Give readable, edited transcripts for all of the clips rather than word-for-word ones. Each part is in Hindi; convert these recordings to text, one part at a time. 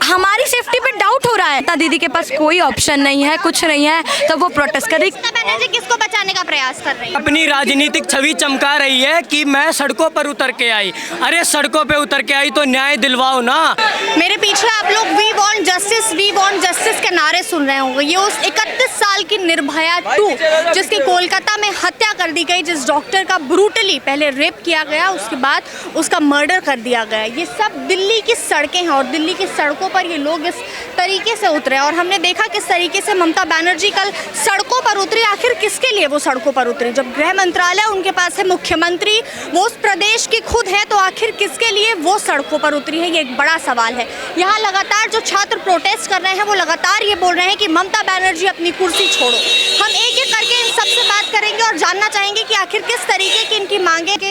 हमारी सेफ्टी पे डाउट हो रहा है। ममता दीदी के पास कोई ऑप्शन नहीं है, कुछ नहीं है, तो वो प्रोटेस्ट कर रही। ममता बनर्जी किसको बचाने का प्रयास कर रही है? अपनी राजनीतिक छवि चमका रही है कि मैं सड़कों पर उतर के आई। अरे सड़कों पे उतर के आई तो न्याय दिलवाओ ना। मेरे पीछे आप लोग वी वांट जस्टिस के नारे सुन रहे होंगे। ये उस 31 साल की निर्भया 2 जिसकी कोलकाता में हत्या कर दी गई, जिस डॉक्टर का ब्रूटली पहले रेप किया गया, उसके बाद उसका मर्डर कर दिया गया। ये सब दिल्ली की सड़कें हैं और दिल्ली की सड़कों पर ये लोग इस तरीके से उतरे और हमने देखा किस तरीके से ममता बनर्जी कल सड़कों पर उतरी। आखिर किसके लिए वो सड़कों पर उतरी? जब गृह मंत्रालय उनके पास है, मुख्यमंत्री वो उस प्रदेश की खुद है, तो आखिर किसके लिए वो सड़कों पर उतरी है? ये एक बड़ा सवाल है। यहाँ लगातार जो छात्र प्रोटेस्ट कर रहे हैं वो लगातार ये बोल रहे हैं कि ममता बनर्जी अपनी कुर्सी छोड़ो। हम एक एक करके इन सबसे बात करेंगे और जानना चाहेंगे कि आखिर किस तरीके की इनकी मांगे के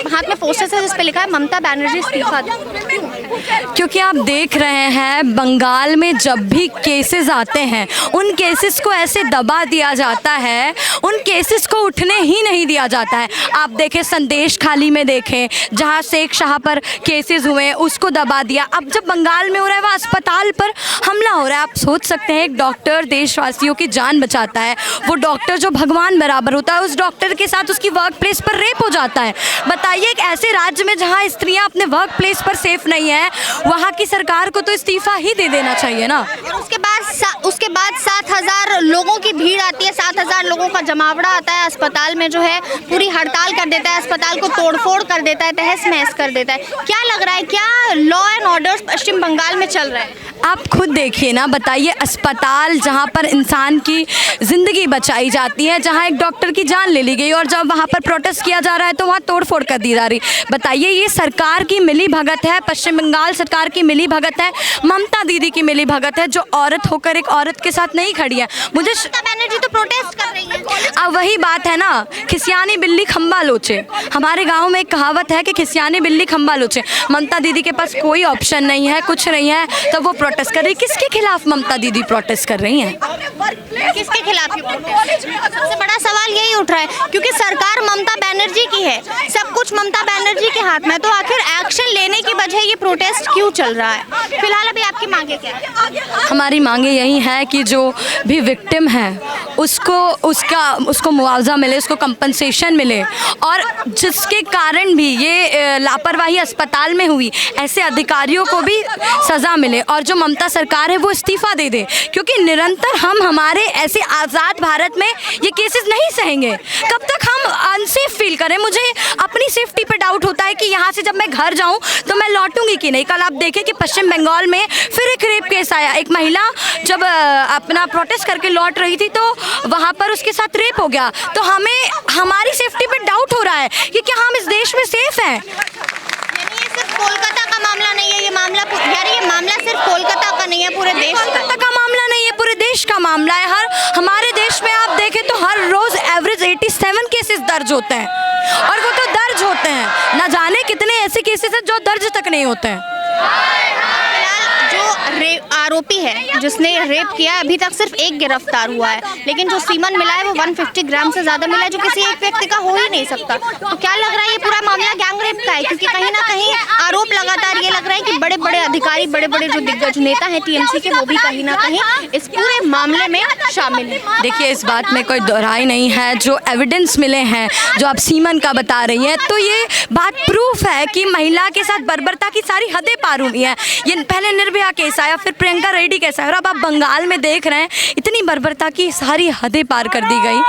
हाथ में पोस्टर्स है जिस पे लिखा है ममता बनर्जी इस्तीफा दो। क्योंकि आप देख रहे हैं बंगाल में जब भी केसेस आते हैं उन केसेस को ऐसे दबा दिया जाता है, उन केसेस को उठने ही नहीं दिया जाता है। आप देखें संदेश खाली में देखें, जहां शेख शाह पर केसेस हुए उसको दबा दिया। अब जब बंगाल में हो रहा है वह अस्पताल पर हमला हो रहा है। आप सोच सकते हैं एक डॉक्टर देशवासियों की जान बचाता है, वो डॉक्टर जो भगवान बराबर होता है, उस डॉक्टर के साथ उसकी वर्क प्लेस पर रेप हो जाता है। बताइए एक ऐसे राज्य में जहां स्त्रियां अपने वर्क प्लेस पर सेफ नहीं है, वहां की सरकार को तो इस्तीफा ही दे देना चाहिए ना। और उसके बाद 7,000 लोगों की भीड़ आती है, 7,000 लोगों का जमावड़ा आता है अस्पताल में, जो है पूरी हड़ताल कर देता है, अस्पताल को तोड़फोड़ कर देता है, तहस महस कर देता है। क्या लग रहा है, क्या लॉ एंड ऑर्डर पश्चिम बंगाल में चल रहा है? आप खुद देखिए ना, बताइए अस्पताल जहाँ पर इंसान की ज़िंदगी बचाई जाती है, जहाँ एक डॉक्टर की जान ले ली गई और जब वहाँ पर प्रोटेस्ट किया जा रहा है तो वहाँ तोड़फोड़ कर दी जा रही। बताइए ये सरकार की मिली भगत है, पश्चिम बंगाल सरकार की मिली भगत है, ममता दीदी की मिली भगत है, जो औरत होकर एक औरत के साथ नहीं खड़ी है। मुझे ममता बनर्जी तो प्रोटेस्ट कर रही है। अब वही बात है ना, खिसियानी बिल्ली खम्बा लोचे। हमारे गाँव में एक कहावत है कि खिसियानी बिल्ली खम्बा लोचे। ममता दीदी के पास कोई ऑप्शन नहीं है, कुछ नहीं है, तो वो प्रोटेस्ट कर रही। किसके खिलाफ ममता दीदी प्रोटेस्ट कर रही हैं? किसके खिलाफ ये प्रोटेस्ट? सबसे बड़ा सवाल यही उठ रहा है क्योंकि सरकार ममता बनर्जी की है, सब कुछ ममता बनर्जी के हाथ में, तो आखिर एक्शन लेने की वजह ये प्रोटेस्ट क्यों चल रहा है? फिलहाल अभी आपकी मांगे क्या है? हमारी मांगे यही है कि जो भी विक्टिम है उसको मुआवजा मिले, उसको कंपनसेशन मिले, और जिसके कारण भी ये लापरवाही अस्पताल में हुई ऐसे अधिकारियों को भी सज़ा मिले, और जो ममता सरकार है वो इस्तीफा दे दे। क्योंकि निरंतर हम हमारे ऐसे आज़ाद भारत में ये केसेस नहीं सहेंगे। कब तक हम अनसेफ फील करें? मुझे अपनी सेफ्टी पे डाउट होता है कि यहाँ से जब मैं घर जाऊँ तो मैं लौटूंगी कि नहीं। कल आप देखें कि पश्चिम बंगाल में फिर एक रेप केस आया। एक महिला जब अपना प्रोटेस्ट करके लौट रही थी तो वहाँ पर उसके साथ रेप हो गया। तो हमें हमारी सेफ्टी पे डाउट हो रहा है कि क्या हम इस देश में सेफ हैं? ये सिर्फ कोलकाता का मामला नहीं है, ये मामला सिर्फ कोलकाता का नहीं है, पूरे देश का मामला नहीं है, पूरे देश का मामला है। हमारे देश में आप देखें तो हर रोज एवरेज 87 केसेस दर्ज होते हैं, और वो तो दर्ज होते हैं, ना जाने कितने ऐसे केसेस हैं जो दर्ज तक नहीं होते हैं। जो आरोपी है जिसने रेप किया है, अभी तक सिर्फ एक गिरफ्तार हुआ है, लेकिन जो सीमन मिला है वो 150 ग्राम से ज़्यादा मिला है, जो किसी एक व्यक्ति का हो ही नहीं सकता। तो क्या लग रहा है ये पूरा मामला गैंग रेप का है? क्योंकि कहीं ना कहीं आरोप लगातार ये लग रहा है कि बड़े बड़े अधिकारी, बड़े बड़े जो दिग्गज नेता हैं टीएमसी के, वो भी कहीं ना कहीं इस पूरे मामले में शामिल है। देखिए इस बात में कोई दोहराई नहीं है, जो एविडेंस मिले हैं, जो आप सीमन का बता रही हैं, तो ये बात प्रूफ है कि महिला के साथ बर्बरता की सारी हदें पार हुई हैं। ये पहले निर्भया केस आया, फिर प्रियंका रेड्डी केस आया, और अब आप बंगाल में देख रहे हैं इतनी बर्बरता की सारी हदें पार कर दी गई।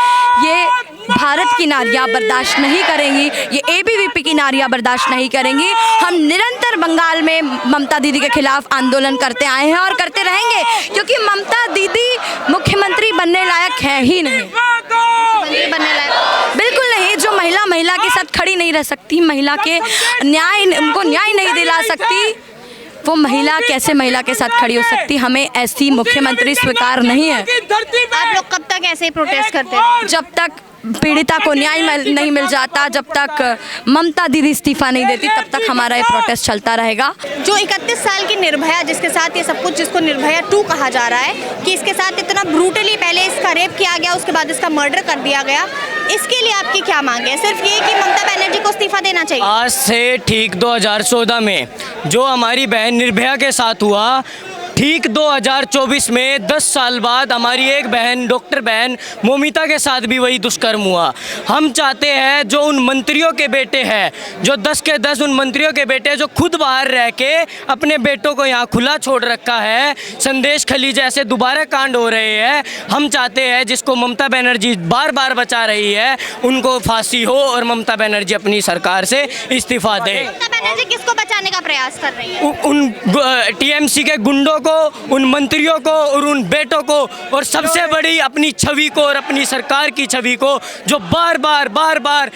ये भारत की नारियां बर्दाश्त नहीं करेंगी, ये एबीवीपी की नारियां बर्दाश्त नहीं करेंगी। हम निरंतर बंगाल में ममता दीदी के खिलाफ आंदोलन करते आए हैं और करते रहेंगे, क्योंकि ममता दीदी मुख्यमंत्री बनने लायक है ही नहीं, बनने लायक बिल्कुल नहीं। जो महिला के साथ खड़ी नहीं रह सकती, महिला के उनको न्याय नहीं दिला सकती, वो महिला कैसे महिला के साथ खड़ी हो सकती? हमें ऐसी मुख्यमंत्री स्वीकार नहीं है। आप लोग कब तक ऐसे ही प्रोटेस्ट करते हैं? जब तक पीड़िता को न्याय नहीं मिल जाता, जब तक ममता दीदी इस्तीफा नहीं देती, तब तक हमारा ये प्रोटेस्ट चलता रहेगा। जो 31 साल की निर्भया, जिसके साथ ये सब कुछ, जिसको निर्भया 2 कहा जा रहा है, कि इसके साथ इतना ब्रूटली पहले इसका रेप किया गया, उसके बाद इसका मर्डर कर दिया गया, इसके लिए आपकी क्या मांग है? सिर्फ ये कि ममता बनर्जी को इस्तीफा देना चाहिए? आज से ठीक 2014 में जो हमारी बहन निर्भया के साथ हुआ, ठीक 2024 में 10 साल बाद हमारी एक बहन, डॉक्टर बहन मोमिता के साथ भी वही दुष्कर्म हुआ। हम चाहते हैं जो उन मंत्रियों के बेटे हैं, जो 10 के 10 उन मंत्रियों के बेटे जो खुद बाहर रह के अपने बेटों को यहाँ खुला छोड़ रखा है, संदेश खली जैसे दोबारा कांड हो रहे हैं, हम चाहते हैं जिसको ममता बनर्जी बार बार बचा रही है उनको फांसी हो और ममता बनर्जी अपनी सरकार से इस्तीफा दे। ममता बनर्जी किसको बचाने का प्रयास कर रही है? उन टीएमसी के गुंडों को, उन मंत्रियों को और उन बेटों को, और सबसे बड़ी अपनी छवि को और अपनी सरकार की छवि को, जो बार बार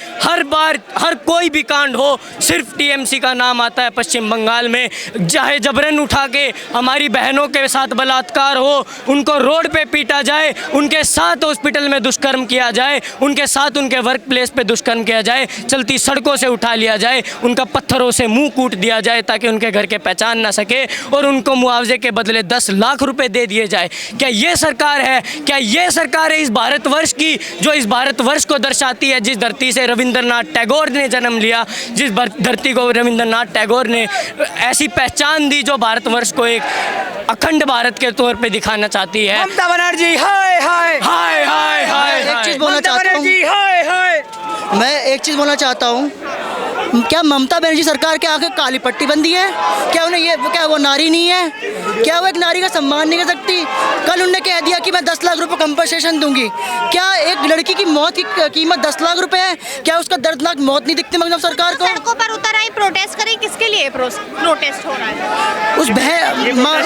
हर कोई भी कांड हो सिर्फ टीएमसी का नाम आता है पश्चिम बंगाल में। चाहे जबरन उठा के हमारी बहनों के साथ बलात्कार हो, उनको रोड पे पीटा जाए, उनके साथ हॉस्पिटल में दुष्कर्म किया जाए, उनके साथ उनके वर्क प्लेस पे दुष्कर्म किया जाए, चलती सड़कों से उठा लिया जाए, उनका पत्थरों से मुंह कूट दिया जाए ताकि उनके घर के पहचान ना सके, और उनको मुआवजे के बदले 10 लाख रुपए दे दिए जाए। क्या ये सरकार है? क्या ये सरकार है इस भारतवर्ष की, जो इस भारतवर्ष को दर्शाती है, जिस धरती से रविंद्रनाथ टैगोर ने जन्म लिया, जिस धरती को रविंद्रनाथ टैगोर ने ऐसी पहचान दी जो भारतवर्ष को एक अखंड भारत के तौर पे दिखाना चाहती है। ममता बनर्जी हाय हाय हाय हाय हाय एक चीज बोलना चाहता हूँ, हाय हाय। मैं एक चीज़ बोलना चाहता हूँ, क्या ममता बनर्जी सरकार के आगे काली पट्टी बंदी है? क्या उन्हें ये, क्या वो नारी नहीं है? क्या वो एक नारी का सम्मान नहीं कर सकती? कल उन्होंने कह दिया कि मैं 10 लाख रुपए कंपनसेशन दूंगी। क्या एक लड़की की मौत की कीमत 10 लाख रुपए है? क्या उसका दर्दनाक मौत नहीं दिखती मतलब सरकार को? सड़कों पर उतर आई, प्रोटेस्ट करें, किसके लिए प्रोटेस्ट हो रहा है? उस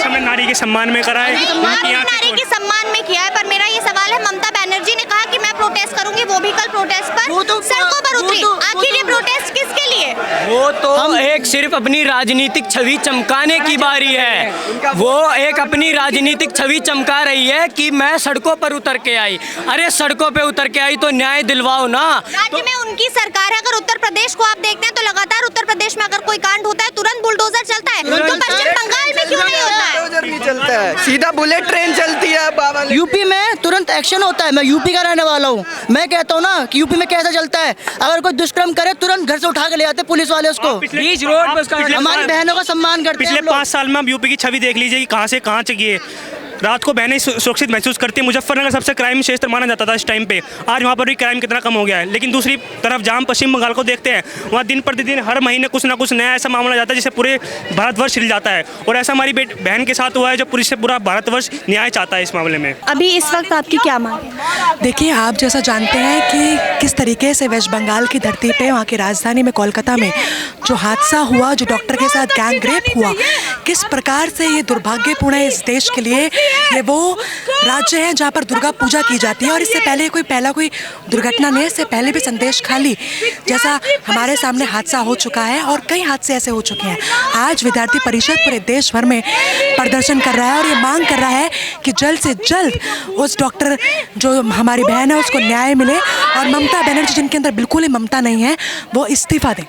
हमने नारी के सम्मान में करा है, नारी के सम्मान में किया है, पर मेरा ये सवाल है, ममता बनर्जी ने कहा कि मैं प्रोटेस्ट करूंगी, वो भी कल प्रोटेस्ट पर सड़कों पर उतरी। आखिर ये प्रोटेस्ट किसके लिए? वो तो एक सिर्फ अपनी राजनीतिक छवि चमकाने की बारी है। वो एक अपनी राजनीतिक छवि चमका रही है कि मैं सड़कों पर उतर के आई। अरे सड़कों पे उतर के आई तो न्याय दिलवाओ ना। राज्य में उनकी सरकार है। अगर उत्तर प्रदेश को आप देखते हैं तो लगातार उत्तर प्रदेश में अगर कोई कांड होता है तुरंत बुलडोजर चलता है, तो पश्चिम बंगाल में क्यों नहीं होता है? बुलडोजर नहीं चलता है, सीधा बुलेट ट्रेन चलती है बाबा। यूपी में तुरंत एक्शन होता है। मैं यूपी का रहने वाला हूँ, मैं कहता हूँ ना कि यूपी में कैसा चलता है, अगर कोई दुष्कर्म करे तुरंत घर से उठा के ले आते पुलिस वाले उसको, बीच रोड पे उसका हमारी बहनों का सम्मान करते हैं। पिछले 5 साल में आप यूपी की छवि देख लीजिए कि कहाँ से कहाँ चली है। रात को बहनें सुरक्षित महसूस करती है। मुजफ्फरनगर सबसे क्राइम क्षेत्र माना जाता था इस टाइम पे, आज वहाँ पर भी क्राइम कितना कम हो गया है। लेकिन दूसरी तरफ जहाँ हम पश्चिम बंगाल को देखते हैं, वहाँ दिन प्रतिदिन हर महीने कुछ ना कुछ नया ऐसा मामला जाता है जिससे पूरे भारतवर्ष हिल जाता है। और ऐसा हमारी बहन के साथ हुआ है, जो पूरा भारतवर्ष न्याय चाहता है इस मामले में। अभी इस वक्त आपकी क्या मांग है? देखिए, आप जैसा जानते हैं कि किस तरीके से वेस्ट बंगाल की धरती पे, वहाँ की राजधानी में कोलकाता में जो हादसा हुआ, जो डॉक्टर के साथ गैंग रेप हुआ, किस प्रकार से ये दुर्भाग्यपूर्ण है इस देश के लिए। ये वो राज्य है जहाँ पर दुर्गा पूजा की जाती है और इससे पहले कोई दुर्घटना नहीं है। इससे पहले भी संदेश खाली जैसा हमारे सामने हादसा हो चुका है और कई हादसे ऐसे हो चुके हैं। आज विद्यार्थी परिषद पूरे देश भर में प्रदर्शन कर रहा है और ये मांग कर रहा है कि जल्द से जल्द उस डॉक्टर जो हमारी बहन है उसको न्याय मिले और ममता बनर्जी, जिनके अंदर बिल्कुल ही ममता नहीं है, वो इस्तीफा दें।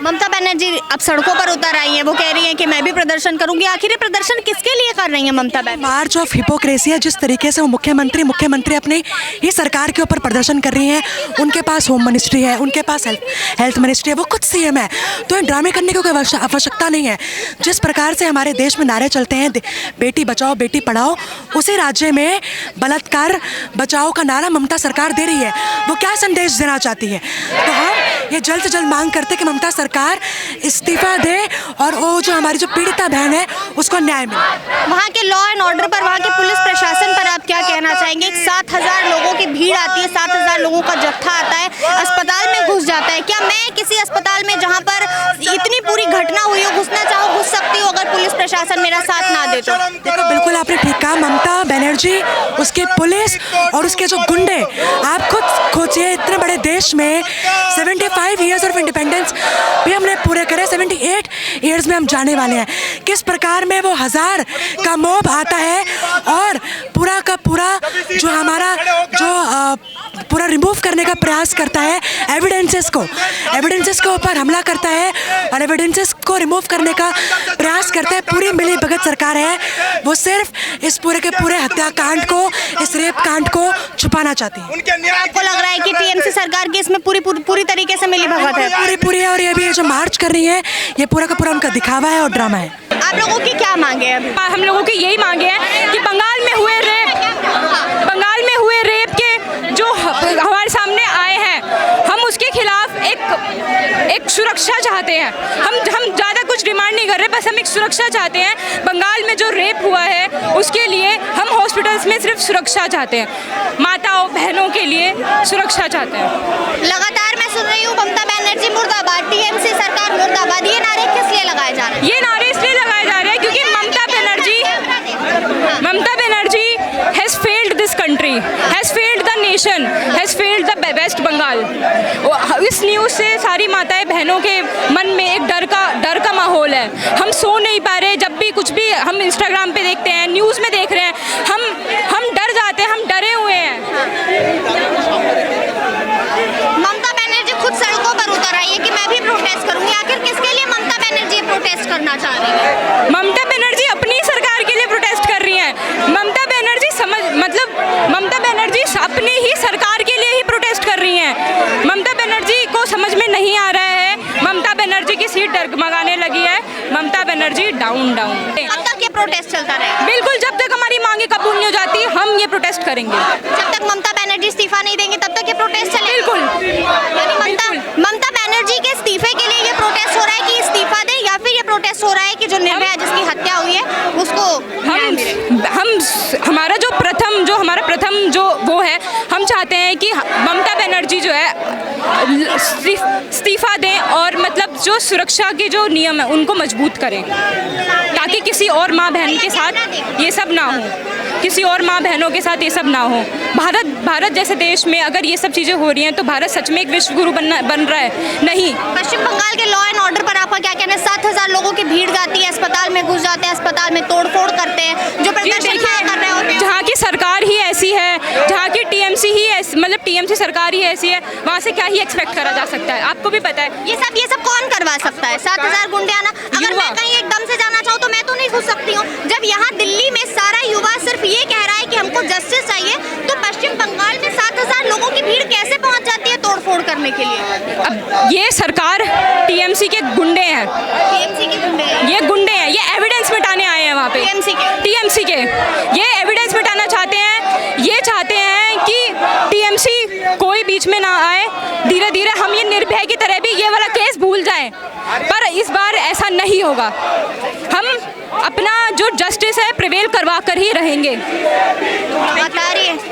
ममता बनर्जी अब सड़कों पर उतर आई हैं, वो कह रही हैं कि मैं भी प्रदर्शन करूंगी। आखिर ये प्रदर्शन किसके लिए कर रही हैं ममता बनर्जी? मार्च ऑफ हिपोक्रेसी है। जिस तरीके से वो मुख्यमंत्री अपनी ही सरकार के ऊपर प्रदर्शन कर रही हैं। उनके पास होम मिनिस्ट्री है, उनके पास हेल्थ मिनिस्ट्री है, वो खुद सीएम है, तो इन ड्रामे करने की कोई आवश्यकता नहीं है। जिस प्रकार से हमारे देश में नारे चलते हैं बेटी बचाओ बेटी पढ़ाओ, उसी राज्य में बलात्कार बचाओ का नारा ममता सरकार दे रही है। वो क्या संदेश देना चाहती है? तो हम ये जल्द से जल्द मांग करते कि ममता सरकार इस्तीफा दे और वो जो हमारी जो पीड़िता बहन है उसको न्याय मिले। वहाँ के लॉ एंड ऑर्डर पर, वहाँ के पुलिस प्रशासन पर आप क्या कहना चाहेंगे? 7,000 लोगों की भीड़ आती है, 7,000 लोगों का जत्था आता है, अस्पताल में घुस जाता है। क्या मैं किसी अस्पताल में जहाँ पर इतनी पूरी घटना हुई हो घुसना चाहूँ घुस सकती हूँ अगर पुलिस प्रशासन मेरा साथ ना दे तो? देखो, बिल्कुल आपने ठीक कहा। ममता बनर्जी, उसके पुलिस और उसके जो गुंडे, आप खुद सोचिए, इतने बड़े देश में 75 ईयर्स ऑफ इंडिपेंडेंस भी हमने पूरे करे, 78 ईयर्स में हम जाने वाले हैं। किस प्रकार में वो 1000 का मॉब आता है और पूरा का पूरा जो हमारा जो पूरा रिमूव करने का प्रयास करता है, एविडेंसेस के ऊपर हमला करता है और एविडेंसेस को रिमूव करने का प्रयास करता है। पूरी मिली भगत सरकार है, वो सिर्फ इस पूरे के पूरे हत्याकांड को, इस रेप कांड को छुपाना चाहती है। आपको लग रहा है कि टीएमसी सरकार की इसमें पूरी तरीके से मिली भगत है? पूरी है। और ये भी जो मार्च कर रही है, ये पूरा का पूरा उनका दिखावा है और ड्रामा है। आप लोगों की क्या मांगे हैं अभी? हम लोगों की यही मांगे हैं कि बंगाल में हुए रेप के जो हमारे सामने आए हैं, हम उसके खिलाफ एक सुरक्षा चाहते हैं। हम ज़्यादा कुछ डिमांड नहीं कर रहे, बस हम एक सुरक्षा चाहते हैं। बंगाल में जो रेप हुआ है उसके लिए हम हॉस्पिटल्स में सिर्फ सुरक्षा चाहते हैं, माताओं बहनों के लिए सुरक्षा चाहते हैं। लगातार मैं सुन रही हूँ ममता बनर्जी मुर्दाबाद, टीएमसी सरकार मुर्दाबाद, ये नारे किस लिए लगाए जा रहे हैं? ये नारे इसलिए लगाए जा रहे हैं क्योंकि Mamata Banerjee has failed this country, has failed the nation, has failed the West Bengal. इस न्यूज़ से सारी माताएं बहनों के मन में एक डर का माहौल है। हम सो नहीं पा रहे, जब भी कुछ भी हम इंस्टाग्राम पे देखते हैं, न्यूज़ में देख रहे हैं, हम डर जाते हैं, हम डरे हुए हैं। ममता बनर्जी खुद सड़कों पर उतर आई है कि मैं भी प्रोटेस्ट करूंगी। आखिर किसके लिए ममता बनर्जी प्रोटेस्ट करना चाह रही है? ममता बनर्जी अपनी सरकार के लिए प्रोटेस्ट कर रही हैं। ममता बनर्जी अपनी ही सरकार के लिए ही प्रोटेस्ट कर रही हैं। ममता बनर्जी को समझ में नहीं आ रहा है, ममता बनर्जी की सीट डगमगाने लगी है। ममता बनर्जी डाउन। कब तक ये प्रोटेस्ट चलता रहेगा? बिल्कुल, जब तक हमारी मांगे कबूल नहीं हो जाती हम ये प्रोटेस्ट करेंगे। जब तक ममता बनर्जी इस्तीफा नहीं देंगे तब तक ये प्रोटेस्ट चलेगा? बिल्कुल। यानी ममता बनर्जी के इस्तीफे के लिए ये प्रोटेस्ट हो रहा है कि इस्तीफा दे, या फिर ये प्रोटेस्ट हो रहा है कि जो निर्भया जिसकी हत्या हुई है उसको हमारा प्रथम जो वो है, हम चाहते हैं कि ममता बनर्जी जो है इस्तीफा दें और मतलब जो सुरक्षा के जो नियम है उनको मजबूत करें, ताकि किसी और माँ बहन के साथ ये सब ना हो, किसी और माँ बहनों के साथ ये सब ना हो। भारत जैसे देश में अगर ये सब चीज़ें हो रही हैं तो भारत सच में एक विश्व गुरु बन रहा है? नहीं। पश्चिम बंगाल के लॉ एंड ऑर्डर पर आपका क्या कहना है? 7,000 लोगों की भीड़ जाती है, अस्पताल में घुस जाते हैं, अस्पताल में तोड़फोड़ करते हैं, जो प्रदर्शन कर रहे होते हैं। जहाँ की सरकार ही ऐसी है, जहाँ की टीएमसी सरकार ही ऐसी है, वहाँ से क्या ही एक्सपेक्ट करा जा सकता है? आपको भी पता है ये सब कौन करवा सकता है? 7,000 गुंडे आना, अगर मैं कहीं एकदम से जाना चाहूँ तो मैं तो नहीं घुस सकती हूँ। जब यहाँ दिल्ली में सारा युवा सिर्फ ये कह रहा है कि हमको जस्टिस चाहिए, तो पश्चिम बंगाल में 7,000 लोगों की भीड़ कैसे पहुँच जाती है तोड़फोड़ करने के लिए? अब ये सरकार टीएमसी के गुंडे हैं, टीएमसी के गुंडे हैं, ये एविडेंस मिटाने आए हैं वहाँ पे। टीएमसी के ये एविडेंस मिटाना चाहते हैं। ये चाहते हैं कि टीएमसी कोई बीच में ना आए, धीरे धीरे हम ये निर्भया की तरह भी ये वाला केस भूल जाएं, पर इस बार ऐसा नहीं होगा। हम अपना जो जस्टिस है प्रिवेल करवा कर ही रहेंगे।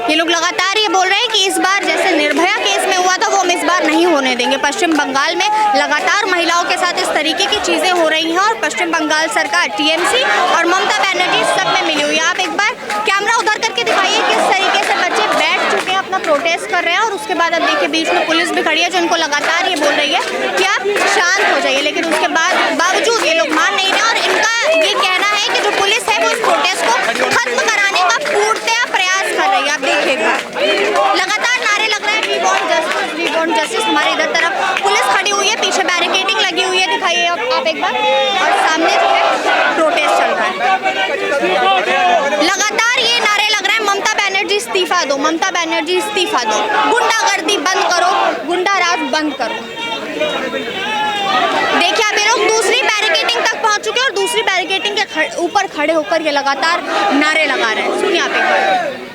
ये लोग लगातार ये बोल रहे हैं कि इस बार जैसे निर्भया केस में हुआ था वो हम इस बार नहीं होने देंगे। पश्चिम बंगाल में लगातार महिलाओं के साथ इस तरीके की चीज़ें हो रही हैं और पश्चिम बंगाल सरकार टीएमसी और ममता बनर्जी सब में मिली हुई है। आप एक बार कैमरा उधर करके दिखाइए किस तरीके से बच्चे बैठ चुके हैं, अपना प्रोटेस्ट कर रहे हैं, और उसके बाद अब देखिए बीच में पुलिस भी खड़ी है जो इनको लगातार ये बोल रही है कि आप शांत हो जाइए, लेकिन उसके बावजूद ये लोग मान नहीं रहे और इनका ये कहना है कि जो पुलिस है वो इस प्रोटेस्ट को खत्म कराने का पूर्णतया प्रयास कर रही है। आप देखिएगा लगातार नारे लग रहे हैं, we want justice, we want justice. हमारे इधर तरफ पुलिस खड़ी हुई है, पीछे बैरिकेडिंग लगी हुई है, दिखाइए आप एक बार, और सामने जो है प्रोटेस्ट चल रहा है। लगातार ये नारे लग रहे हैं, ममता बनर्जी इस्तीफा दो, ममता बनर्जी इस्तीफा दो, गुंडागर्दी बंद करो, गुंडा राज बंद करो। देखिए अब ये लोग दूसरी बैरिकेडिंग तक पहुंच चुके हैं और दूसरी बैरिकेडिंग के ऊपर खड़े होकर ये लगातार नारे लगा रहे हैं। सुनिए आप एक बार।